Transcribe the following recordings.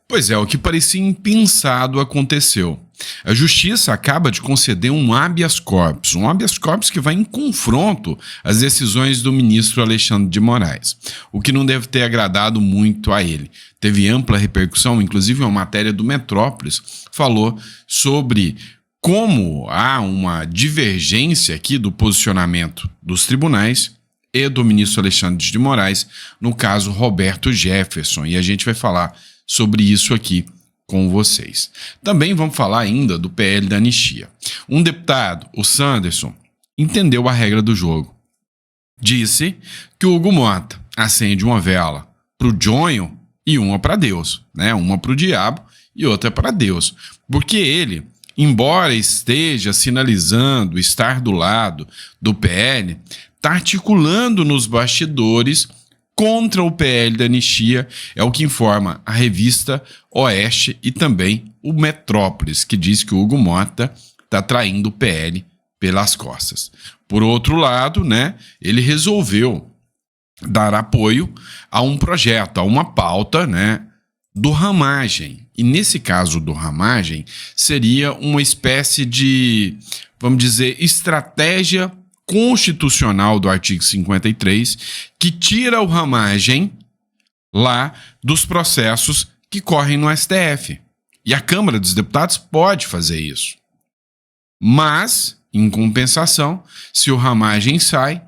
Pois é, o que parecia impensado aconteceu. A justiça acaba de conceder um habeas corpus que vai em confronto às decisões do ministro Alexandre de Moraes, o que não deve ter agradado muito a ele. Teve ampla repercussão, inclusive uma matéria do Metrópolis falou sobre como há uma divergência aqui do posicionamento dos tribunais e do ministro Alexandre de Moraes, no caso Roberto Jefferson, e a gente vai falar sobre isso aqui com vocês. Também vamos falar ainda do PL da anistia. Um deputado, o Sanderson, entendeu a regra do jogo. Disse que o Hugo Mota acende uma vela para o Jonho e uma para Deus, né? Uma para o diabo e outra para Deus. Porque ele, embora esteja sinalizando estar do lado do PL, está articulando nos bastidores contra o PL da anistia, é o que informa a revista Oeste e também o Metrópolis, que diz que o Hugo Mota está traindo o PL pelas costas. Por outro lado, né, ele resolveu dar apoio a um projeto, a uma pauta, né, do Ramagem. E nesse caso do Ramagem, seria uma espécie de, vamos dizer, estratégia constitucional do artigo 53, que tira o Ramagem lá dos processos que correm no STF. E a Câmara dos Deputados pode fazer isso. Mas, em compensação, se o Ramagem sai,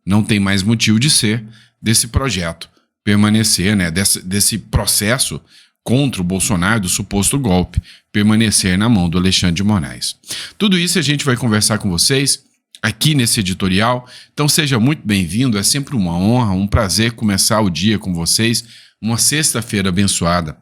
não tem mais motivo de ser desse projeto permanecer, né, desse processo contra o Bolsonaro, do suposto golpe, permanecer na mão do Alexandre de Moraes. Tudo isso a gente vai conversar com vocês aqui nesse editorial, então seja muito bem-vindo, é sempre uma honra, um prazer começar o dia com vocês, uma sexta-feira abençoada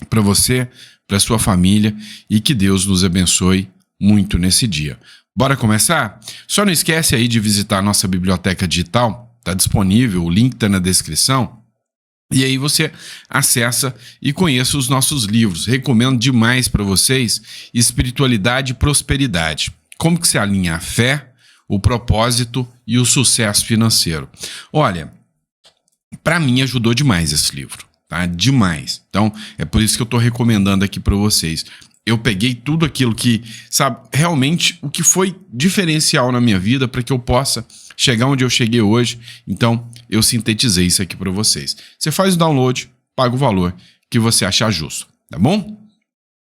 para você, para sua família e que Deus nos abençoe muito nesse dia. Bora começar? Só não esquece aí de visitar a nossa biblioteca digital, está disponível, o link está na descrição, e aí você acessa e conheça os nossos livros. Recomendo demais para vocês Espiritualidade e Prosperidade. Como que se alinha a fé, o propósito e o sucesso financeiro. Olha, para mim ajudou demais esse livro, tá? Demais. Então, é por isso que eu estou recomendando aqui para vocês. Eu peguei tudo aquilo que, sabe, realmente o que foi diferencial na minha vida para que eu possa chegar onde eu cheguei hoje. Então, eu sintetizei isso aqui para vocês. Você faz o download, paga o valor que você achar justo, tá bom?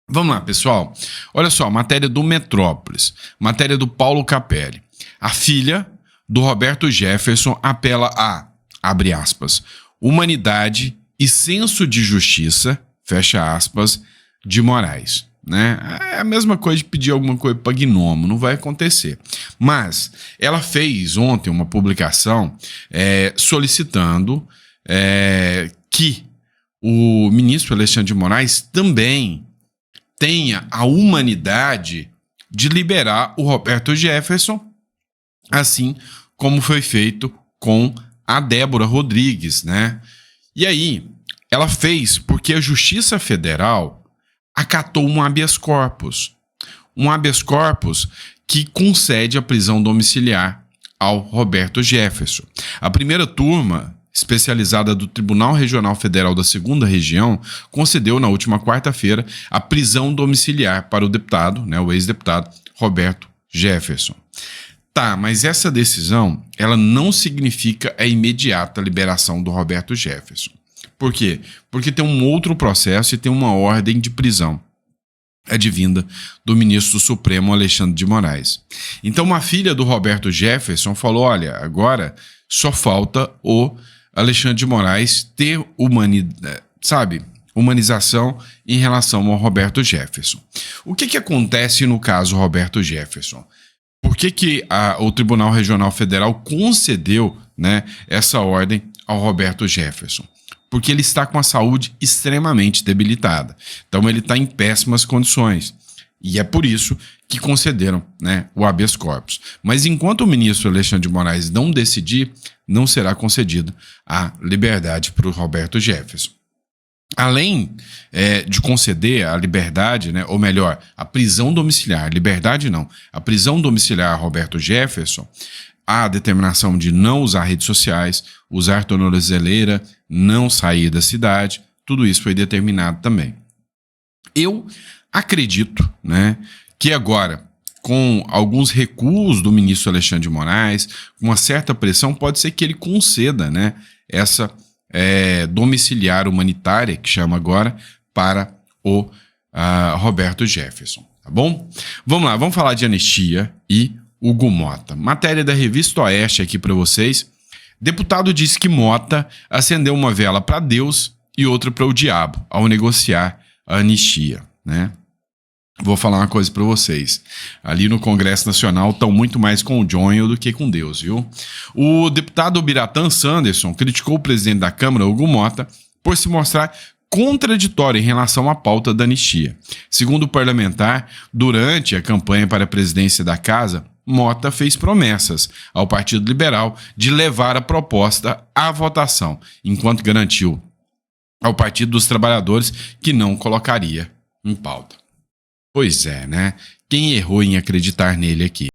Vamos lá, pessoal. Olha só, matéria do Metrópolis, matéria do Paulo Capelli. A filha do Roberto Jefferson apela a, abre aspas, humanidade e senso de justiça, fecha aspas, de Moraes. Né? É a mesma coisa de pedir alguma coisa para Gnomo, não vai acontecer. Mas ela fez ontem uma publicação solicitando que o ministro Alexandre de Moraes também tenha a humanidade de liberar o Roberto Jefferson, assim como foi feito com a Débora Rodrigues, né? E aí, ela fez porque a Justiça Federal acatou um habeas corpus que concede a prisão domiciliar ao Roberto Jefferson. A primeira turma especializada do Tribunal Regional Federal da 2ª Região concedeu na última quarta-feira a prisão domiciliar para o deputado, né, o ex-deputado Roberto Jefferson. Tá, mas essa decisão, ela não significa a imediata liberação do Roberto Jefferson. Por quê? Porque tem um outro processo e tem uma ordem de prisão advinda do ministro do Supremo Alexandre de Moraes. Então, uma filha do Roberto Jefferson falou, olha, agora só falta o Alexandre de Moraes ter humanização em relação ao Roberto Jefferson. O que acontece no caso Roberto Jefferson? Por que o Tribunal Regional Federal concedeu, né, essa ordem ao Roberto Jefferson? Porque ele está com a saúde extremamente debilitada. Então ele está em péssimas condições. E é por isso que concederam, né, o habeas corpus. Mas enquanto o ministro Alexandre de Moraes não decidir, não será concedido a liberdade para o Roberto Jefferson. Além de conceder a liberdade, né, ou melhor, a prisão domiciliar, liberdade não, a prisão domiciliar a Roberto Jefferson, a determinação de não usar redes sociais, usar tornozeleira, não sair da cidade, tudo isso foi determinado também. Eu acredito, né, que agora, com alguns recuos do ministro Alexandre de Moraes, com uma certa pressão, pode ser que ele conceda, né, essa domiciliar humanitária, que chama agora, para o Roberto Jefferson, tá bom? Vamos lá, vamos falar de anistia e Hugo Mota. Matéria da Revista Oeste aqui para vocês. Deputado disse que Mota acendeu uma vela para Deus e outra para o diabo ao negociar a anistia, né? Vou falar uma coisa para vocês. Ali no Congresso Nacional estão muito mais com o Jonho do que com Deus, viu? O deputado Biratã Sanderson criticou o presidente da Câmara, Hugo Mota, por se mostrar contraditório em relação à pauta da anistia. Segundo o parlamentar, durante a campanha para a presidência da Casa, Mota fez promessas ao Partido Liberal de levar a proposta à votação, enquanto garantiu ao Partido dos Trabalhadores que não colocaria em pauta. Pois é, né? Quem errou em acreditar nele aqui?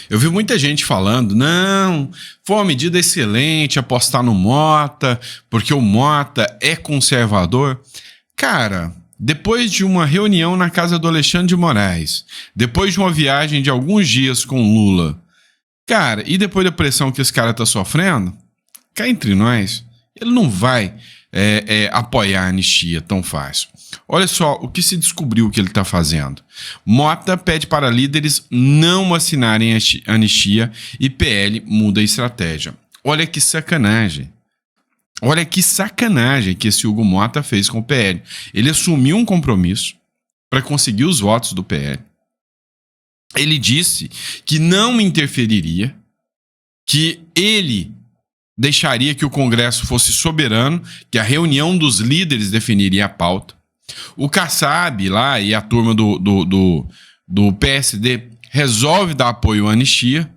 Eu vi muita gente falando, não, foi uma medida excelente apostar no Mota, porque o Mota é conservador. Cara, depois de uma reunião na casa do Alexandre de Moraes, depois de uma viagem de alguns dias com Lula, cara, e depois da pressão que esse cara tá sofrendo, cá entre nós, ele não vai apoiar a anistia tão fácil. Olha só o que se descobriu que ele está fazendo. Mota pede para líderes não assinarem a anistia e PL muda a estratégia. Olha que sacanagem. Olha que sacanagem que esse Hugo Mota fez com o PL. Ele assumiu um compromisso para conseguir os votos do PL. Ele disse que não interferiria, que ele deixaria que o Congresso fosse soberano, que a reunião dos líderes definiria a pauta. O Kassab lá e a turma do PSD resolve dar apoio à anistia.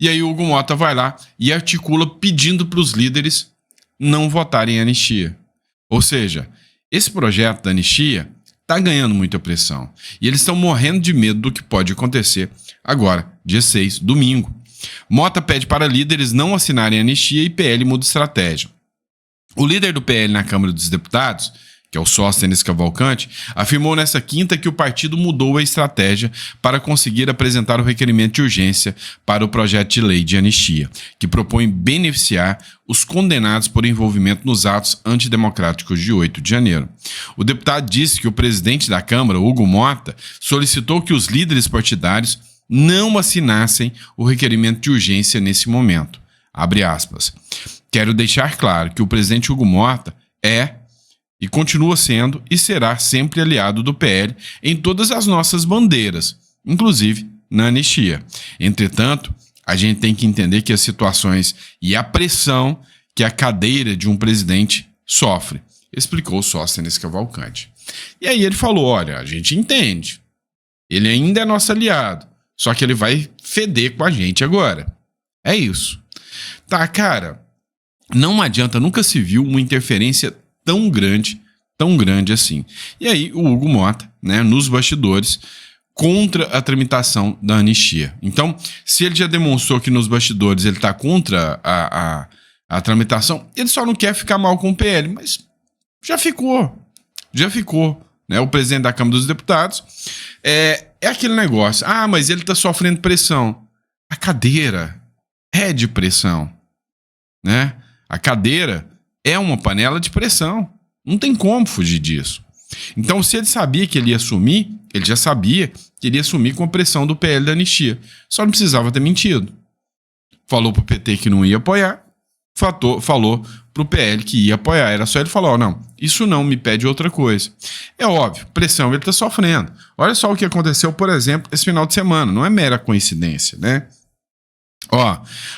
E aí o Hugo Mota vai lá e articula pedindo para os líderes não votarem em anistia. Ou seja, esse projeto da anistia está ganhando muita pressão. E eles estão morrendo de medo do que pode acontecer agora, dia 6, domingo. Mota pede para líderes não assinarem a anistia e PL muda estratégia. O líder do PL na Câmara dos Deputados, que é o Sóstenes Cavalcante, afirmou nesta quinta que o partido mudou a estratégia para conseguir apresentar o requerimento de urgência para o projeto de lei de anistia, que propõe beneficiar os condenados por envolvimento nos atos antidemocráticos de 8 de janeiro. O deputado disse que o presidente da Câmara, Hugo Mota, solicitou que os líderes partidários não assinassem o requerimento de urgência nesse momento. Abre aspas. Quero deixar claro que o presidente Hugo Mota é e continua sendo e será sempre aliado do PL em todas as nossas bandeiras, inclusive na anistia. Entretanto, a gente tem que entender que as situações e a pressão que a cadeira de um presidente sofre, explicou Sóstenes Cavalcante. E aí ele falou, olha, a gente entende, ele ainda é nosso aliado, só que ele vai feder com a gente agora. É isso. Tá, cara, não adianta, nunca se viu uma interferência tão grande assim. E aí o Hugo Mota, né, nos bastidores, contra a tramitação da anistia. Então, se ele já demonstrou que nos bastidores ele está contra a tramitação, ele só não quer ficar mal com o PL, mas já ficou, né? O presidente da Câmara dos Deputados é aquele negócio, mas ele está sofrendo pressão. A cadeira é de pressão, né? A cadeira é uma panela de pressão. Não tem como fugir disso. Então, se ele sabia que ele ia assumir, ele já sabia que ele ia assumir com a pressão do PL da anistia. Só não precisava ter mentido. Falou pro PT que não ia apoiar, falou pro PL que ia apoiar. Era só ele falar, não, isso não me pede outra coisa. É óbvio, pressão ele tá sofrendo. Olha só o que aconteceu, por exemplo, esse final de semana. Não é mera coincidência, né?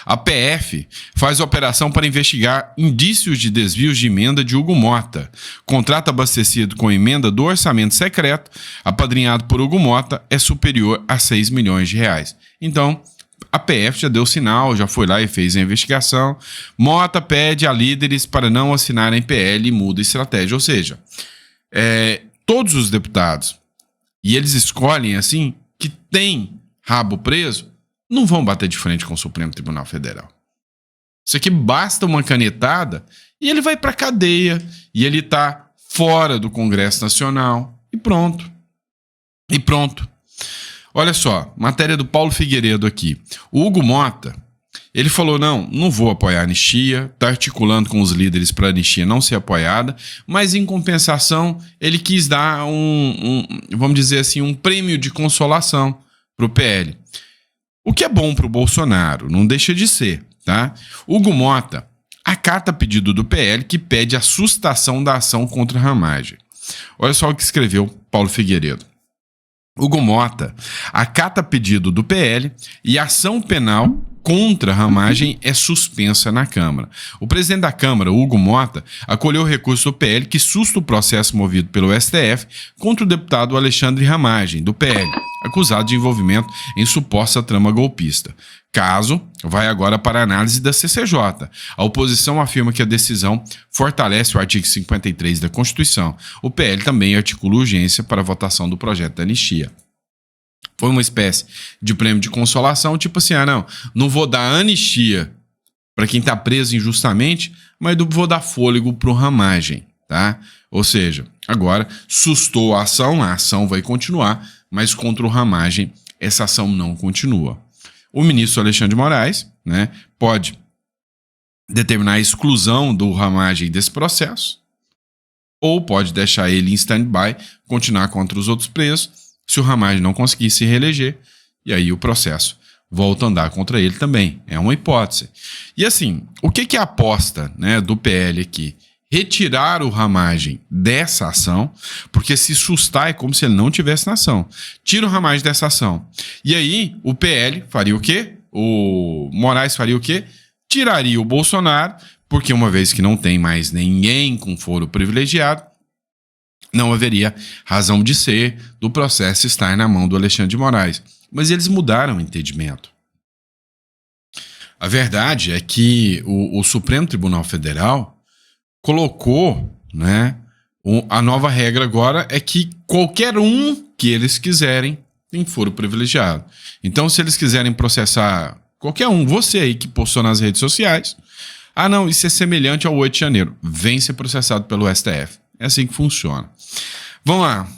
A PF faz operação para investigar indícios de desvios de emenda de Hugo Mota. Contrato abastecido com emenda do orçamento secreto, apadrinhado por Hugo Mota, é superior a 6 milhões de reais. Então, a PF já deu sinal, já foi lá e fez a investigação. Mota pede a líderes para não assinarem PL e muda estratégia. Ou seja, todos os deputados, e eles escolhem assim, que tem rabo preso, não vão bater de frente com o Supremo Tribunal Federal. Isso aqui basta uma canetada e ele vai para a cadeia e ele está fora do Congresso Nacional. E pronto. E pronto. Olha só, matéria do Paulo Figueiredo aqui. O Hugo Mota, ele falou, não vou apoiar a anistia, está articulando com os líderes para a anistia não ser apoiada, mas em compensação ele quis dar vamos dizer assim, um prêmio de consolação para o PL. O que é bom para o Bolsonaro, não deixa de ser, tá? Hugo Mota acata pedido do PL que pede a sustação da ação contra a ramagem. Olha só o que escreveu Paulo Figueiredo. Hugo Mota acata pedido do PL e a ação penal contra a ramagem é suspensa na Câmara. O presidente da Câmara, Hugo Mota, acolheu o recurso do PL que susta o processo movido pelo STF contra o deputado Alexandre Ramagem, do PL, acusado de envolvimento em suposta trama golpista. Caso vai agora para a análise da CCJ. A oposição afirma que a decisão fortalece o artigo 53 da Constituição. O PL também articula urgência para a votação do projeto da anistia. Foi uma espécie de prêmio de consolação, tipo assim, não vou dar anistia para quem está preso injustamente, mas vou dar fôlego para o Ramagem, tá? Ou seja, agora sustou a ação vai continuar, mas contra o Ramagem essa ação não continua. O ministro Alexandre de Moraes, né, pode determinar a exclusão do Ramagem desse processo, ou pode deixar ele em stand-by, continuar contra os outros presos, se o Ramagem não conseguir se reeleger, e aí o processo volta a andar contra ele também. É uma hipótese. E assim, o que é a aposta, né, do PL aqui? Retirar o Ramagem dessa ação, porque se sustar é como se ele não tivesse na ação. Tira o Ramagem dessa ação. E aí o PL faria o quê? O Moraes faria o quê? Tiraria o Bolsonaro, porque uma vez que não tem mais ninguém com foro privilegiado, não haveria razão de ser do processo estar na mão do Alexandre de Moraes. Mas eles mudaram o entendimento. A verdade é que o Supremo Tribunal Federal colocou, né, a nova regra agora é que qualquer um que eles quiserem tem foro privilegiado. Então, se eles quiserem processar qualquer um, você aí que postou nas redes sociais, isso é semelhante ao 8 de janeiro, vem ser processado pelo STF. É assim que funciona. Vamos lá.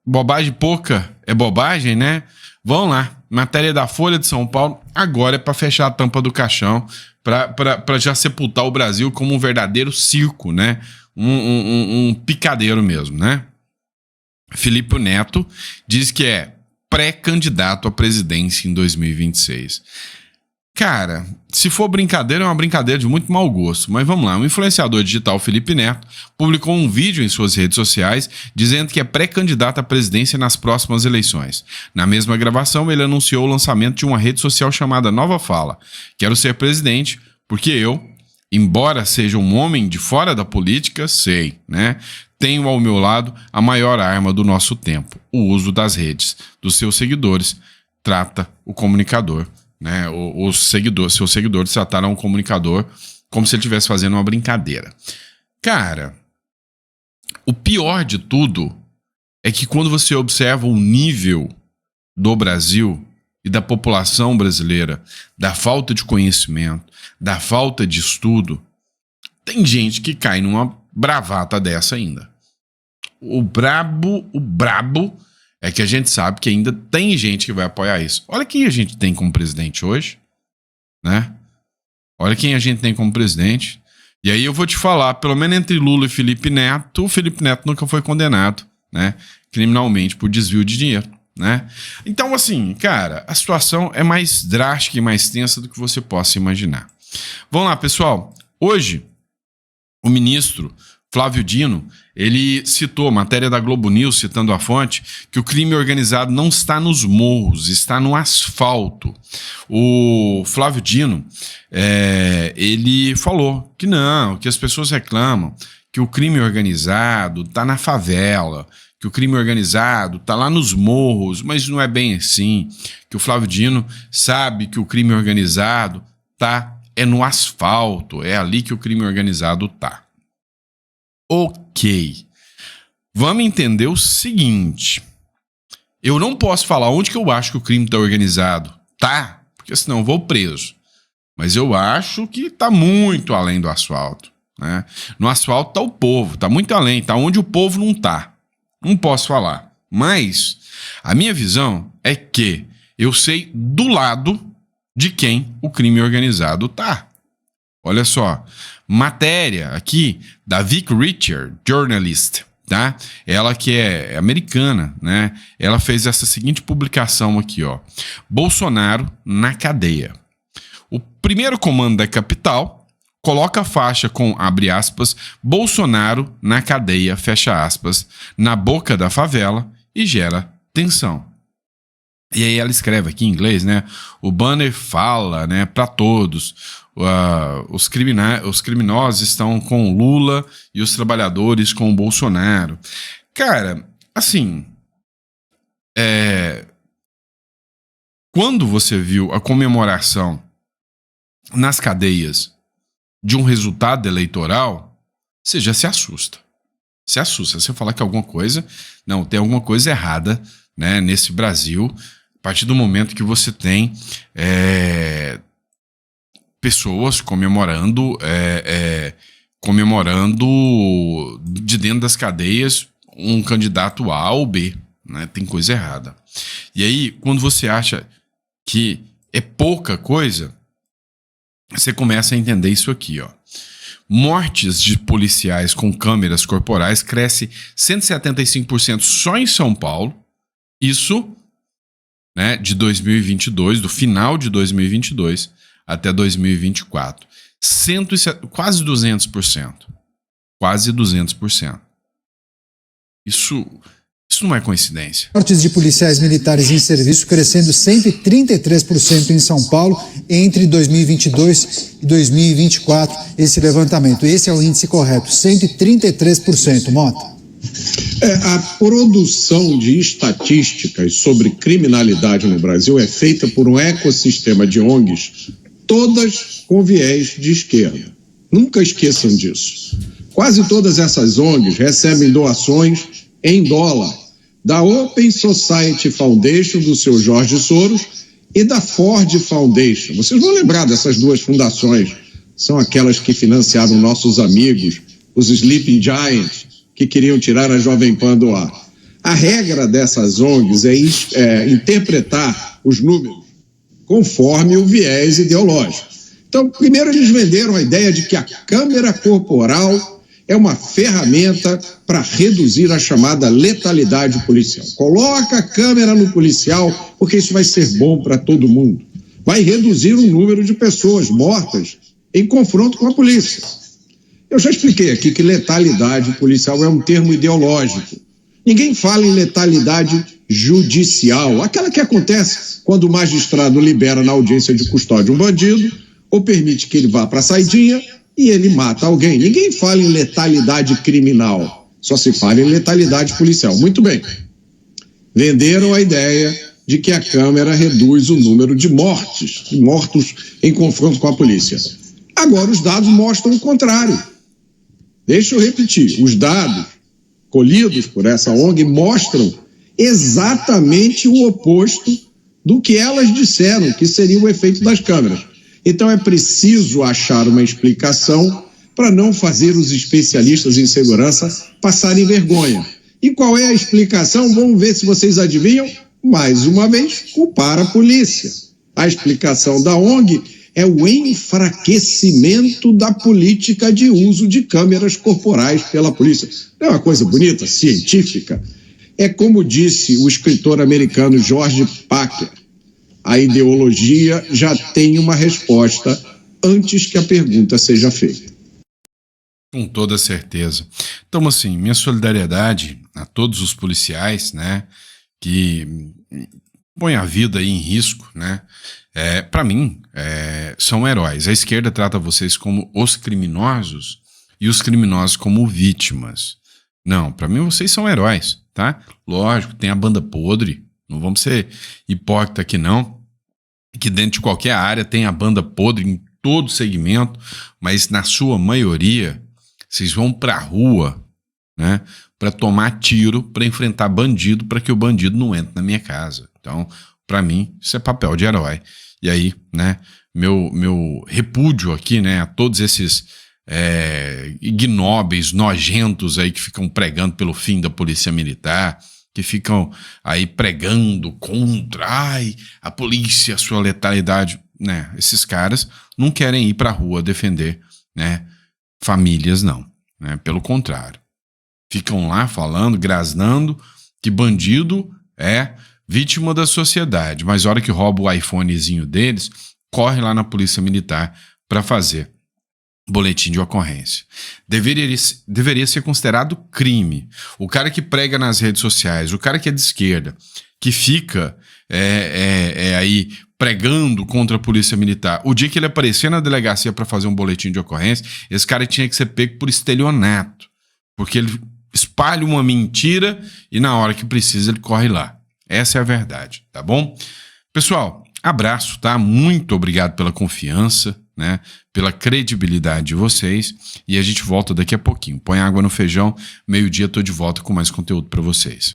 Bobagem pouca é bobagem, né? Vamos lá. Matéria da Folha de São Paulo. Agora é para fechar a tampa do caixão, para já sepultar o Brasil como um verdadeiro circo, né? Um picadeiro mesmo, né? Felipe Neto diz que é pré-candidato à presidência em 2026. Cara, se for brincadeira, é uma brincadeira de muito mau gosto. Mas vamos lá, o influenciador digital Felipe Neto publicou um vídeo em suas redes sociais dizendo que é pré-candidato à presidência nas próximas eleições. Na mesma gravação, ele anunciou o lançamento de uma rede social chamada Nova Fala. Quero ser presidente porque eu, embora seja um homem de fora da política, sei, né? Tenho ao meu lado a maior arma do nosso tempo, o uso das redes, dos seus seguidores, trata o comunicador. Né, seus seguidores trataram o comunicador como se ele estivesse fazendo uma brincadeira. Cara, o pior de tudo é que quando você observa o nível do Brasil e da população brasileira, da falta de conhecimento, da falta de estudo, tem gente que cai numa bravata dessa ainda. O brabo é que a gente sabe que ainda tem gente que vai apoiar isso. Olha quem a gente tem como presidente hoje, né? Olha quem a gente tem como presidente. E aí eu vou te falar, pelo menos entre Lula e Felipe Neto, o Felipe Neto nunca foi condenado, né, criminalmente por desvio de dinheiro, né? Então, assim, cara, a situação é mais drástica e mais tensa do que você possa imaginar. Vamos lá, pessoal. Hoje, o ministro Flávio Dino, ele citou, matéria da Globo News, citando a fonte, que o crime organizado não está nos morros, está no asfalto. O Flávio Dino, ele falou que não, que as pessoas reclamam, que o crime organizado está na favela, que o crime organizado está lá nos morros, mas não é bem assim, que o Flávio Dino sabe que o crime organizado é no asfalto, é ali que o crime organizado está. Ok, vamos entender o seguinte, eu não posso falar onde que eu acho que o crime está organizado, tá? Porque senão eu vou preso, mas eu acho que está muito além do asfalto, né? No asfalto está o povo, está muito além, está onde o povo não está, Não posso falar. Mas a minha visão é que eu sei do lado de quem o crime organizado tá. Olha só, matéria aqui da Vic Richard, jornalist, tá? Ela que é americana, né? Ela fez essa seguinte publicação aqui, ó. Bolsonaro na cadeia. O primeiro comando da capital coloca a faixa com, abre aspas, Bolsonaro na cadeia, fecha aspas, na boca da favela e gera tensão. E aí ela escreve aqui em inglês, né? O banner fala, né, para todos. Os criminosos estão com Lula e os trabalhadores com o Bolsonaro. Cara, assim, quando você viu a comemoração nas cadeias de um resultado eleitoral, você já se assusta. Se assusta. Você fala que alguma coisa, não, tem alguma coisa errada, né, nesse Brasil, a partir do momento que você tem pessoas comemorando de dentro das cadeias um candidato A ou B, né? Tem coisa errada. E aí, quando você acha que é pouca coisa, você começa a entender isso aqui, ó. Mortes de policiais com câmeras corporais cresce 175% só em São Paulo. Isso, né, de 2022, do final de 2022 até 2024. Quase 200%. Quase 200%. Isso não é coincidência. Mortes de policiais militares em serviço crescendo 133% em São Paulo entre 2022 e 2024. Esse levantamento, esse é o índice correto, 133%, Mota. A produção de estatísticas sobre criminalidade no Brasil é feita por um ecossistema de ONGs, todas com viés de esquerda. Nunca esqueçam disso. Quase todas essas ONGs recebem doações em dólar da Open Society Foundation, do seu Jorge Soros, e da Ford Foundation. Vocês vão lembrar dessas duas fundações. São aquelas que financiaram nossos amigos, os Sleeping Giants, que queriam tirar a Jovem Pan do ar. A regra dessas ONGs é interpretar os números conforme o viés ideológico. Então, primeiro eles venderam a ideia de que a câmera corporal é uma ferramenta para reduzir a chamada letalidade policial. Coloca a câmera no policial, porque isso vai ser bom para todo mundo. Vai reduzir o número de pessoas mortas em confronto com a polícia. Eu já expliquei aqui que letalidade policial é um termo ideológico. Ninguém fala em letalidade judicial, aquela que acontece quando o magistrado libera na audiência de custódia um bandido ou permite que ele vá para a saidinha e ele mata alguém. Ninguém fala em letalidade criminal, só se fala em letalidade policial. Muito bem. Venderam a ideia de que a câmera reduz o número de mortos em confronto com a polícia. Agora os dados mostram o contrário. Deixa eu repetir, os dados colhidos por essa ONG mostram exatamente o oposto do que elas disseram que seria o efeito das câmeras. Então é preciso achar uma explicação para não fazer os especialistas em segurança passarem vergonha. E qual é a explicação? Vamos ver se vocês adivinham. Mais uma vez, culpar a polícia. A explicação da ONG é o enfraquecimento da política de uso de câmeras corporais pela polícia. Não é uma coisa bonita, científica? É como disse o escritor americano George Packer, a ideologia já tem uma resposta antes que a pergunta seja feita. Com toda certeza. Então, assim, minha solidariedade a todos os policiais, né, que põem a vida aí em risco, né, para mim, são heróis. A esquerda trata vocês como os criminosos e os criminosos como vítimas. Não, para mim vocês são heróis, tá? Lógico, tem a banda podre, não vamos ser hipócrita aqui não, que dentro de qualquer área tem a banda podre em todo segmento, mas na sua maioria vocês vão pra rua, né, para tomar tiro, para enfrentar bandido, para que o bandido não entre na minha casa. Então, para mim, isso é papel de herói. E aí, né, meu repúdio aqui, né, a todos esses ignóbeis, nojentos aí que ficam pregando pelo fim da polícia militar, que ficam aí pregando contra a polícia, a sua letalidade, né? Esses caras não querem ir para a rua defender, né, famílias, não, né? Pelo contrário, ficam lá falando, grasnando que bandido é vítima da sociedade, mas a hora que rouba o iPhonezinho deles, corre lá na polícia militar para fazer boletim de ocorrência. Deveria ser considerado crime. O cara que prega nas redes sociais, o cara que é de esquerda, que fica aí pregando contra a polícia militar, o dia que ele aparecer na delegacia para fazer um boletim de ocorrência, esse cara tinha que ser pego por estelionato, porque ele espalha uma mentira e na hora que precisa ele corre lá. Essa é a verdade, tá bom? Pessoal, abraço, tá? Muito obrigado pela confiança, né? Pela credibilidade de vocês, e a gente volta daqui a pouquinho. Põe água no feijão, meio-dia tô de volta com mais conteúdo para vocês.